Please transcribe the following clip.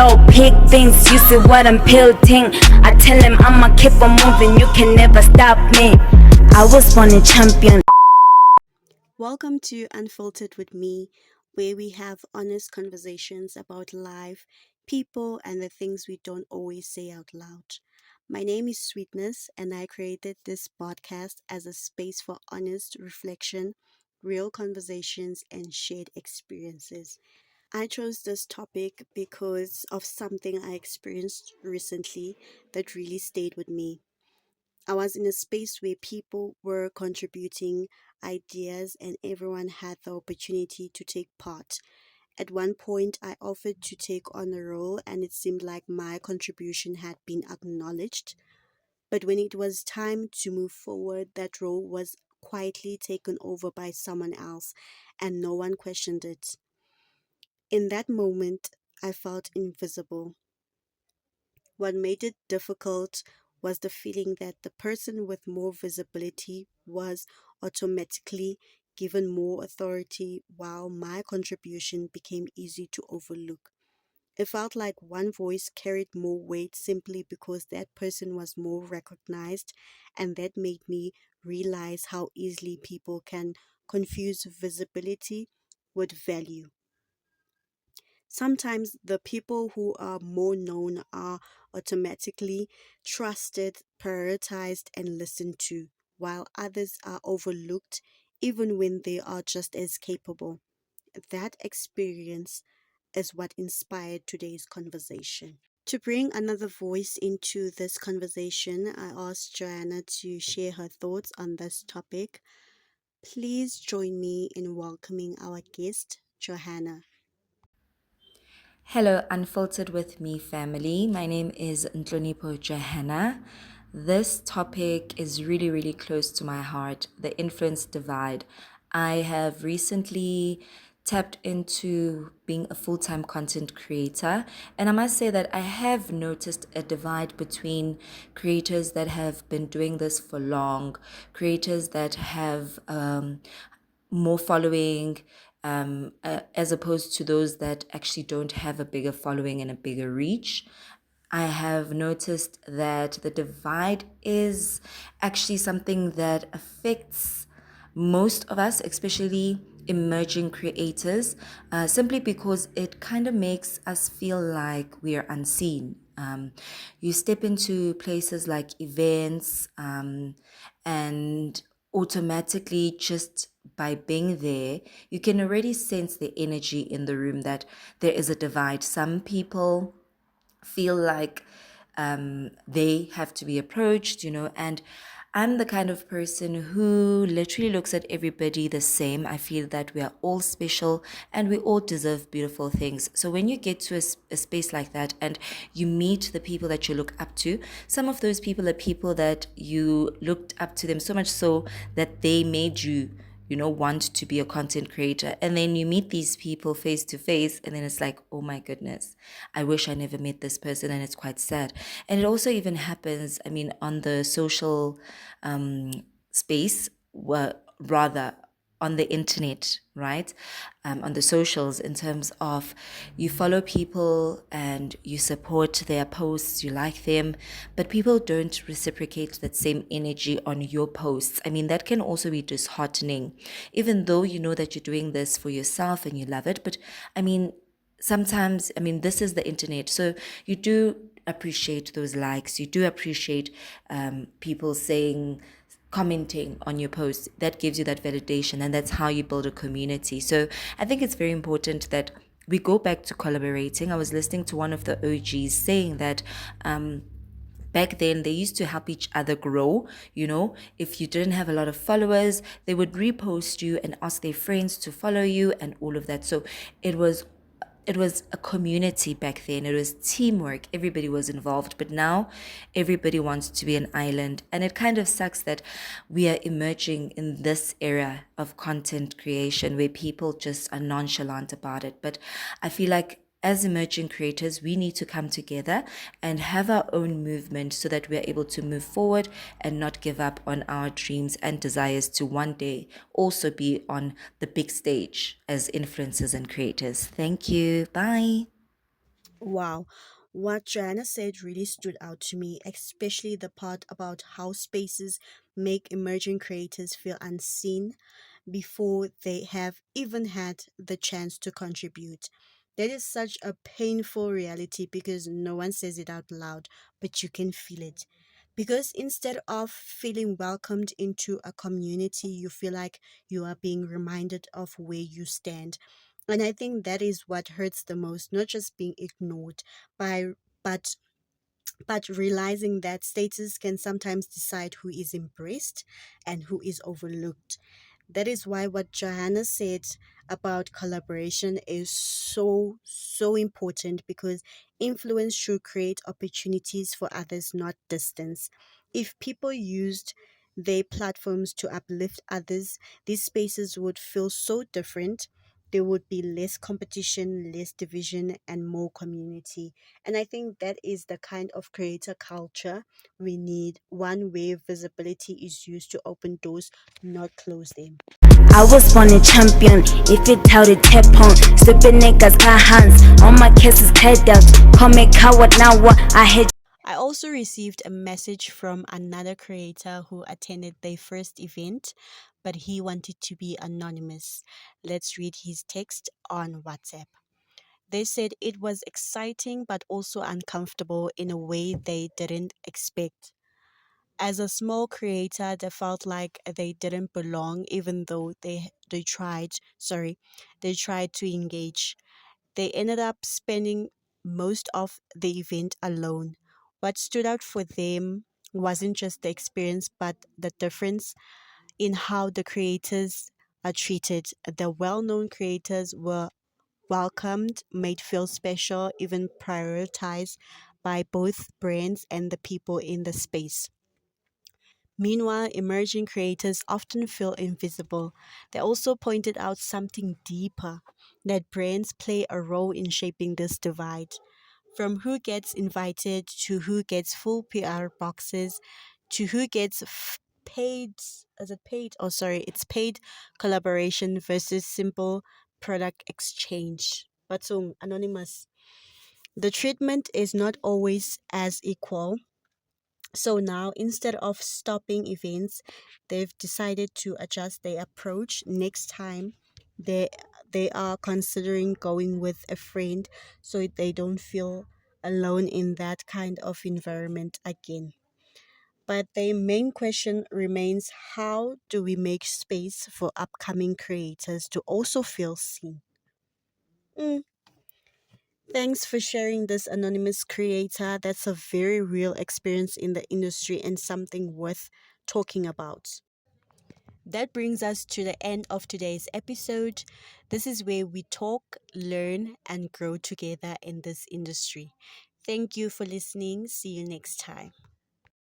yo, pick things, you see what I'm building. I tell him I'ma keep on moving, you can never stop me. I was born a champion. Welcome to Unfiltered with me, where we have honest conversations about life, people, and the things we don't always say out loud. My name is Sweetness, and I created this podcast as a space for honest reflection, real conversations, and shared experiences. I chose this topic because of something I experienced recently that really stayed with me. I was in a space where people were contributing ideas and everyone had the opportunity to take part. At one point, I offered to take on a role, and it seemed like my contribution had been acknowledged. But when it was time to move forward, that role was quietly taken over by someone else, and no one questioned it. In that moment, I felt invisible. What made it difficult was the feeling that the person with more visibility was automatically given more authority while my contribution became easy to overlook. It felt like one voice carried more weight simply because that person was more recognized, and that made me realize how easily people can confuse visibility with value. Sometimes the people who are more known are automatically trusted, prioritized, and listened to, while others are overlooked even when they are just as capable. That experience is what inspired today's conversation. To bring another voice into this conversation, I asked Joanna to share her thoughts on this topic. Please join me in welcoming our guest, Johanna. Hello, Unfiltered with Me family. My name is Ntlonipo Johanna. This topic is really, really close to my heart, the influence divide. I have recently tapped into being a full-time content creator, and I must say that I have noticed a divide between creators that have been doing this for long, creators that have more following, as opposed to those that actually don't have a bigger following and a bigger reach. I have noticed that the divide is actually something that affects most of us, especially emerging creators, simply because it kind of makes us feel like we are unseen. You step into places like events, and automatically, just by being there, you can already sense the energy in the room that there is a divide. Some people feel like they have to be approached, and I'm the kind of person who literally looks at everybody the same. I feel that we are all special and we all deserve beautiful things. So when you get to a space like that and you meet the people that you look up to, some of those people are people that you looked up to them so much so that they made you want to be a content creator. And then you meet these people face to face, and then it's like, oh my goodness, I wish I never met this person. And it's quite sad. And it also even happens, I mean, on the social space, rather on the internet, right? On the socials, in terms of you follow people and you support their posts, you like them, but people don't reciprocate that same energy on your posts. I mean, that can also be disheartening, even though you know that you're doing this for yourself and you love it. But I mean, sometimes, I mean, this is the internet. So you do appreciate those likes, you do appreciate people saying, commenting on your post. That gives you that validation, and that's how you build a community. So I think it's very important that we go back to collaborating. I was listening to one of the OGs saying that back then they used to help each other grow. If you didn't have a lot of followers, they would repost you and ask their friends to follow you and all of that. So it was a community back then. It was teamwork. Everybody was involved. But now everybody wants to be an island. And it kind of sucks that we are emerging in this era of content creation where people just are nonchalant about it. But I feel like as emerging creators, we need to come together and have our own movement so that we're able to move forward and not give up on our dreams and desires to one day also be on the big stage as influencers and creators. Thank you. Bye. Wow, what Joanna said really stood out to me, especially the part about how spaces make emerging creators feel unseen before they have even had the chance to contribute. That is such a painful reality because no one says it out loud, but you can feel it. Because instead of feeling welcomed into a community, you feel like you are being reminded of where you stand. And I think that is what hurts the most, not just being ignored by but but realizing that status can sometimes decide who is embraced and who is overlooked. That is why what Johanna said about collaboration is so important because influence should create opportunities for others, not distance. If people used their platforms to uplift others, these spaces would feel so different. There would be less competition, less division, and more community. And I think that is the kind of creator culture we need, one where visibility is used to open doors, not close them. I was born a champion. If it touted tap on, stupid niggas got hands. All my cases tied up. Call me coward now. What I hate. I also received a message from another creator who attended their first event, but he wanted to be anonymous. Let's read his text on WhatsApp. They said it was exciting but also uncomfortable in a way they didn't expect. As a small creator, they felt like they didn't belong even though they tried to engage. They ended up spending most of the event alone. What stood out for them wasn't just the experience, but the difference in how the creators are treated. The well known creators were welcomed, made feel special, even prioritized by both brands and the people in the space. Meanwhile, emerging creators often feel invisible. They also pointed out something deeper, that brands play a role in shaping this divide. From who gets invited to who gets full PR boxes to who gets paid, is it paid? Oh, sorry, it's paid collaboration versus simple product exchange. But so, Anonymous, the treatment is not always as equal. So now, instead of stopping events, they've decided to adjust their approach. Next time, they they are considering going with a friend so they don't feel alone in that kind of environment again. But the main question remains, how do we make space for upcoming creators to also feel seen? Mm, Thanks for sharing this, anonymous creator. That's a very real experience in the industry and something worth talking about. That brings us to the end of today's episode. This is where we talk, learn, and grow together in this industry. Thank you for listening. See you next time.